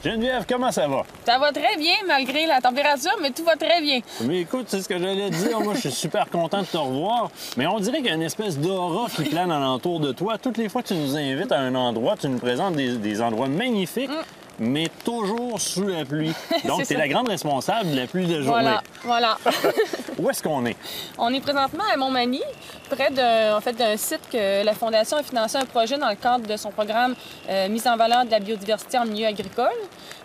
Geneviève, comment ça va? Ça va très bien, malgré la température, mais tout va très bien. Mais écoute, c'est ce que j'allais dire. Moi, je suis super content de te revoir. Mais on dirait qu'il y a une espèce d'aura qui plane alentour de toi. Toutes les fois que tu nous invites à un endroit, tu nous présentes des endroits magnifiques, mais toujours sous la pluie. Donc, tu es la grande responsable de la pluie de journée. Voilà. Où est-ce qu'on est? On est présentement à Montmagny, près d'un site que la Fondation a financé un projet dans le cadre de son programme Mise en valeur de la biodiversité en milieu agricole.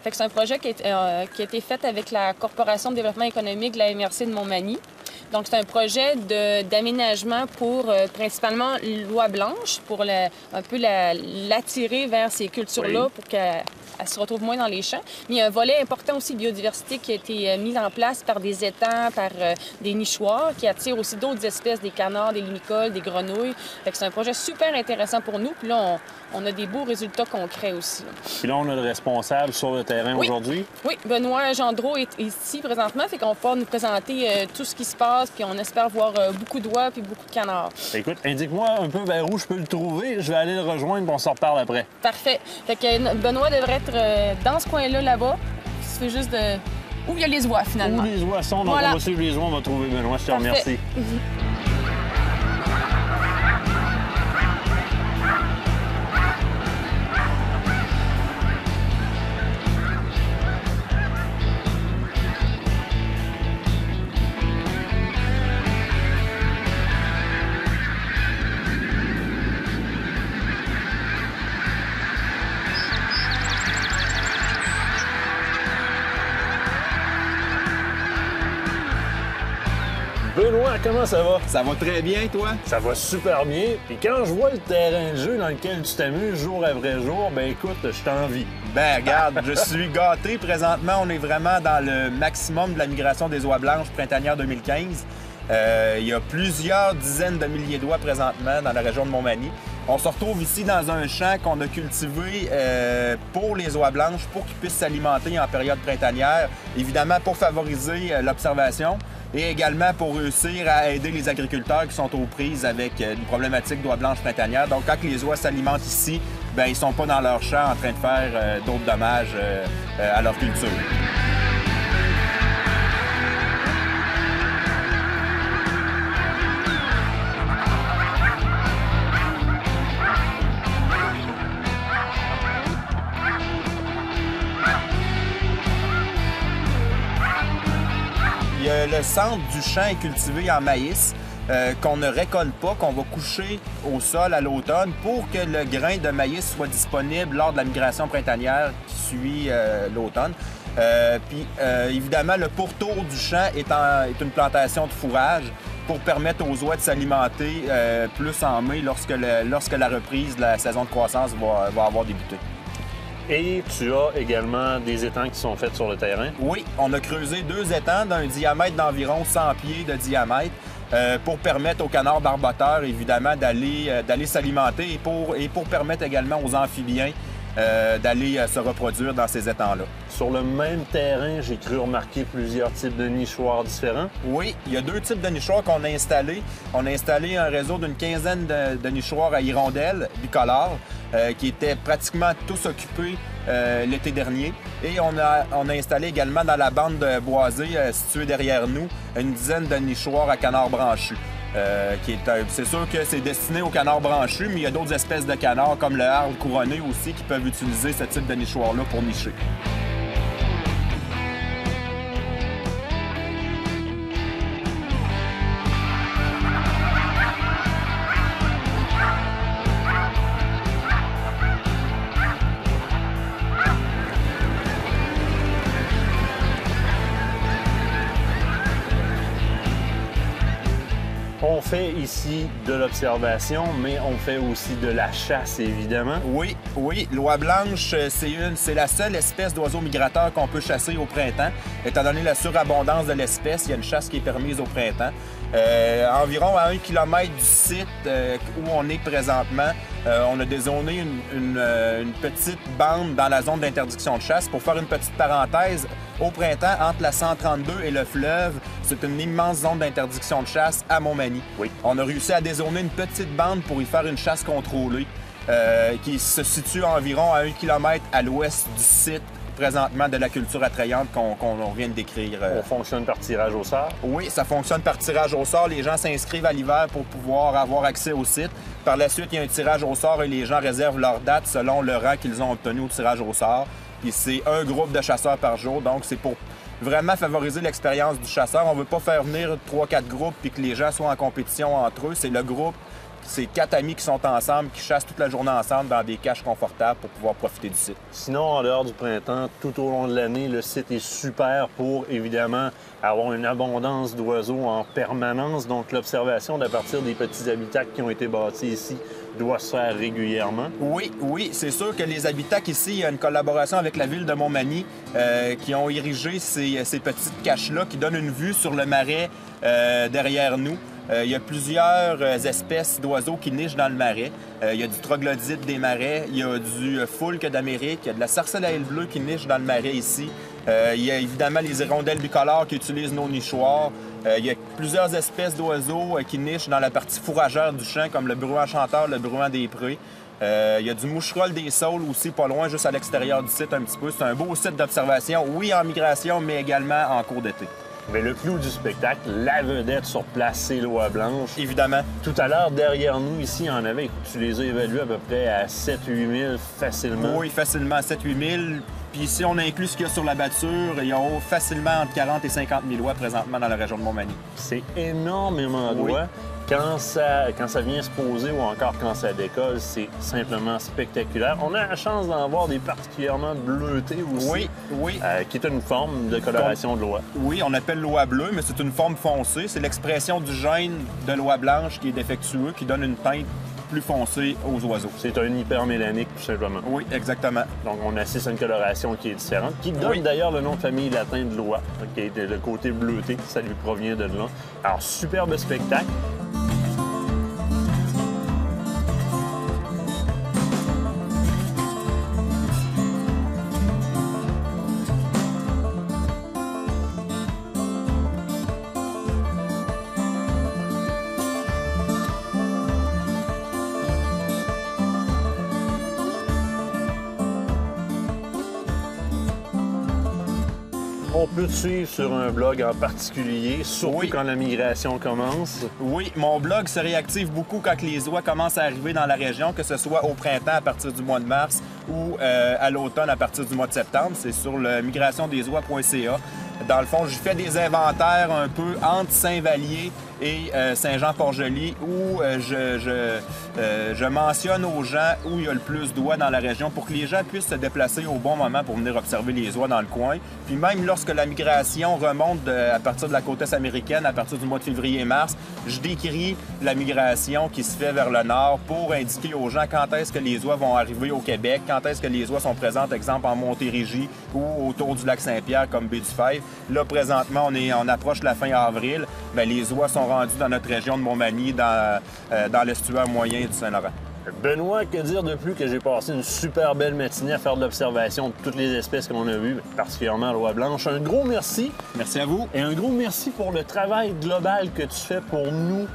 Fait que c'est un projet qui a été fait avec la Corporation de développement économique de la MRC de Montmagny. Donc, c'est un projet d'aménagement pour principalement l'oie blanche, pour un peu l'attirer vers ces cultures-là pour qu'elle se retrouve moins dans les champs. Mais il y a un volet important aussi de biodiversité qui a été mis en place par des étangs, par des nichoirs qui attirent aussi d'autres espèces, des canards, des limicoles, des grenouilles. Fait que c'est un projet super intéressant pour nous. Puis là, on a des beaux résultats concrets aussi. Puis là, on a le responsable sur le terrain aujourd'hui. Oui, Benoît Gendreau est ici présentement. Fait qu'on va pouvoir nous présenter tout ce qui se passe. Puis on espère voir beaucoup d'oies puis beaucoup de canards. Écoute, indique-moi un peu vers où je peux le trouver. Je vais aller le rejoindre, puis on s'en reparle après. Parfait. Fait que Benoît devrait être dans ce coin-là, là-bas. Il fait juste de... Où il y a les oies, finalement. Où les oies sont. Donc, on va suivre les oies, on va trouver Benoît. Je te remercie. Benoît, comment ça va? Ça va très bien, toi? Ça va super bien. Puis quand je vois le terrain de jeu dans lequel tu t'amuses jour après jour, ben écoute, je t'envie. Ben regarde, je suis gâté. Présentement, on est vraiment dans le maximum de la migration des oies blanches printanière 2015. Il y a plusieurs dizaines de milliers d'oies présentement dans la région de Montmagny. On se retrouve ici dans un champ qu'on a cultivé pour les oies blanches, pour qu'ils puissent s'alimenter en période printanière, évidemment pour favoriser l'observation et également pour réussir à aider les agriculteurs qui sont aux prises avec une problématique d'oies blanches printanières. Donc, quand les oies s'alimentent ici, bien, ils ne sont pas dans leur champ en train de faire d'autres dommages à leur culture. Le centre du champ est cultivé en maïs qu'on ne récolte pas, qu'on va coucher au sol à l'automne pour que le grain de maïs soit disponible lors de la migration printanière qui suit l'automne. Puis évidemment, le pourtour du champ est une plantation de fourrage pour permettre aux oies de s'alimenter plus en mai lorsque la reprise de la saison de croissance va avoir débuté. Et tu as également des étangs qui sont faits sur le terrain? Oui, on a creusé 2 étangs d'un diamètre d'environ 100 pieds de diamètre pour permettre aux canards barboteurs, évidemment, d'aller s'alimenter et pour permettre également aux amphibiens d'aller se reproduire dans ces étangs-là. Sur le même terrain, j'ai cru remarquer plusieurs types de nichoirs différents. Oui, il y a 2 types de nichoirs qu'on a installés. On a installé un réseau d'une quinzaine de nichoirs à hirondelles bicolores qui étaient pratiquement tous occupés l'été dernier. Et on a installé également dans la bande boisée située derrière nous une dizaine de nichoirs à canards branchus. C'est sûr que c'est destiné aux canards branchus, mais il y a d'autres espèces de canards comme le harle couronné aussi qui peuvent utiliser ce type de nichoir-là pour nicher. On fait ici de l'observation, mais on fait aussi de la chasse, évidemment. Oui. L'oie blanche, c'est la seule espèce d'oiseau migrateur qu'on peut chasser au printemps. Étant donné la surabondance de l'espèce, il y a une chasse qui est permise au printemps. Environ à 1 km du site où on est présentement, on a dézoné une petite bande dans la zone d'interdiction de chasse. Pour faire une petite parenthèse, au printemps, entre la 132 et le fleuve, c'est une immense zone d'interdiction de chasse à Montmagny. Oui. On a réussi à dézoner une petite bande pour y faire une chasse contrôlée qui se situe environ à 1 km à l'ouest du site présentement de la culture attrayante qu'on vient de décrire. On fonctionne par tirage au sort? Oui, ça fonctionne par tirage au sort. Les gens s'inscrivent à l'hiver pour pouvoir avoir accès au site. Par la suite, il y a un tirage au sort et les gens réservent leur date selon le rang qu'ils ont obtenu au tirage au sort. Puis c'est un groupe de chasseurs par jour, donc c'est pour vraiment favoriser l'expérience du chasseur. On ne veut pas faire venir 3-4 groupes puis que les gens soient en compétition entre eux. C'est le groupe, c'est 4 amis qui sont ensemble, qui chassent toute la journée ensemble dans des caches confortables pour pouvoir profiter du site. Sinon, en dehors du printemps, tout au long de l'année, le site est super pour, évidemment, avoir une abondance d'oiseaux en permanence. Donc, l'observation à partir des petits habitats qui ont été bâtis ici doit se faire régulièrement. Oui, c'est sûr que les habitats ici, il y a une collaboration avec la ville de Montmagny qui ont érigé ces petites caches-là qui donnent une vue sur le marais derrière nous. Il y a plusieurs espèces d'oiseaux qui nichent dans le marais. Il y a du troglodyte des marais, il y a du foulque d'Amérique, il y a de la sarcelle à aile bleue qui niche dans le marais ici. Il y a évidemment les hirondelles bicolores qui utilisent nos nichoirs. Il y a plusieurs espèces d'oiseaux qui nichent dans la partie fourragère du champ, comme le bruant chanteur, le bruant des prés. Il y a du moucherolle des saules aussi, pas loin, juste à l'extérieur du site un petit peu. C'est un beau site d'observation, oui en migration, mais également en cours d'été. Mais le clou du spectacle, la vedette sur place, c'est l'oie blanche. Évidemment. Tout à l'heure, derrière nous, ici, il y en avait, tu les as évalués à peu près à 7-8 000 facilement. Oui, facilement, 7-8 000. Puis si on inclut ce qu'il y a sur la batture, il y a facilement entre 40 et 50 000 oies présentement dans la région de Montmagny. C'est énormément d'oies. Quand ça vient se poser ou encore quand ça décolle, c'est simplement spectaculaire. On a la chance d'en voir des particulièrement bleutés aussi, qui est une forme de coloration de l'oie. Oui, on appelle l'oie bleue, mais c'est une forme foncée. C'est l'expression du gène de l'oie blanche qui est défectueux, qui donne une teinte plus foncée aux oiseaux. C'est un hypermélanique, tout simplement. Oui, exactement. Donc, on assiste à une coloration qui est différente, qui donne d'ailleurs le nom de famille latin de l'oie, qui est le côté bleuté, ça lui provient de là. Alors, superbe spectacle. On peut te suivre sur un blog en particulier, surtout quand la migration commence. Oui, mon blog se réactive beaucoup quand les oies commencent à arriver dans la région, que ce soit au printemps à partir du mois de mars ou à l'automne à partir du mois de septembre. C'est sur le migrationdesoies.ca. Dans le fond, je fais des inventaires un peu entre Saint-Vallier et Saint-Jean-Port-Joli où je mentionne aux gens où il y a le plus d'oies dans la région pour que les gens puissent se déplacer au bon moment pour venir observer les oies dans le coin. Puis même lorsque la migration remonte à partir de la côte est américaine, à partir du mois de février-mars, je décris la migration qui se fait vers le nord pour indiquer aux gens quand est-ce que les oies vont arriver au Québec, quand est-ce que les oies sont présentes, exemple en Montérégie ou autour du lac Saint-Pierre comme Baie-du-Fèvre. Là, présentement, on approche la fin avril. Bien, les oies sont rendues dans notre région de Montmagny, dans l'estuaire moyen du Saint-Laurent. Benoît, que dire de plus que j'ai passé une super belle matinée à faire de l'observation de toutes les espèces qu'on a vues, particulièrement l'oie blanche. Un gros merci. Merci à vous. Et un gros merci pour le travail global que tu fais pour nous,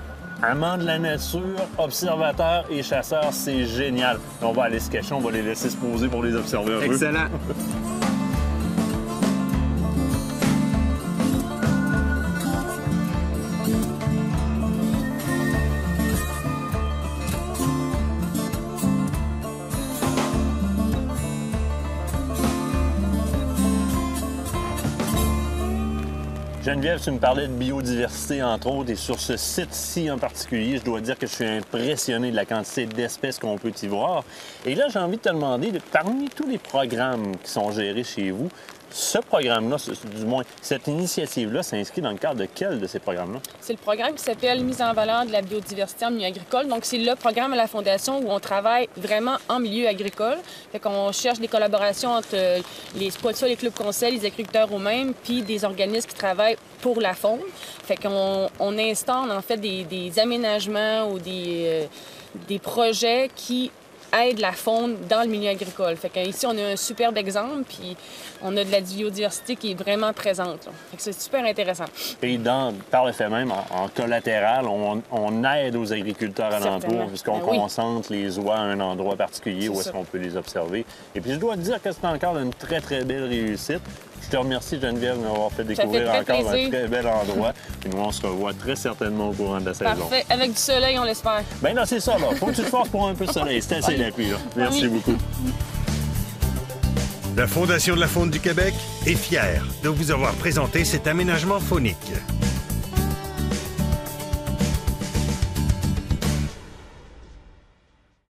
amants de la nature, observateurs et chasseurs. C'est génial. On va aller se cacher, on va les laisser se poser pour les observer un peu. Excellent. Geneviève, tu me parlais de biodiversité, entre autres, et sur ce site-ci en particulier, je dois dire que je suis impressionné de la quantité d'espèces qu'on peut y voir. Et là, j'ai envie de te demander, parmi tous les programmes qui sont gérés chez vous, ce programme-là, du moins, cette initiative-là s'inscrit dans le cadre de quel de ces programmes-là? C'est le programme qui s'appelle Mise en valeur de la biodiversité en milieu agricole. Donc, c'est le programme à la Fondation où on travaille vraiment en milieu agricole. Fait qu'on cherche des collaborations entre les clubs conseils, les agriculteurs eux-mêmes, puis des organismes qui travaillent pour la faune. Fait qu'on instaure, en fait, des aménagements ou des projets qui aide la faune dans le milieu agricole. Fait qu'ici, on a un superbe exemple, puis on a de la biodiversité qui est vraiment présente. Là. Fait que c'est super intéressant. Et par le fait même, en collatéral, on aide aux agriculteurs alentours puisqu'on concentre les oies à un endroit particulier où est-ce qu'on peut les observer. Et puis, je dois te dire que c'est encore une très, très belle réussite. Je te remercie, Geneviève, de m'avoir fait découvrir encore un très bel endroit. Et nous, on se revoit très certainement au courant de la saison. Parfait. Avec du soleil, on l'espère. Bien, là, c'est ça, là. Faut que tu te forces pour un peu de soleil. C'est assez la pluie, là. Merci beaucoup. La Fondation de la faune du Québec est fière de vous avoir présenté cet aménagement faunique.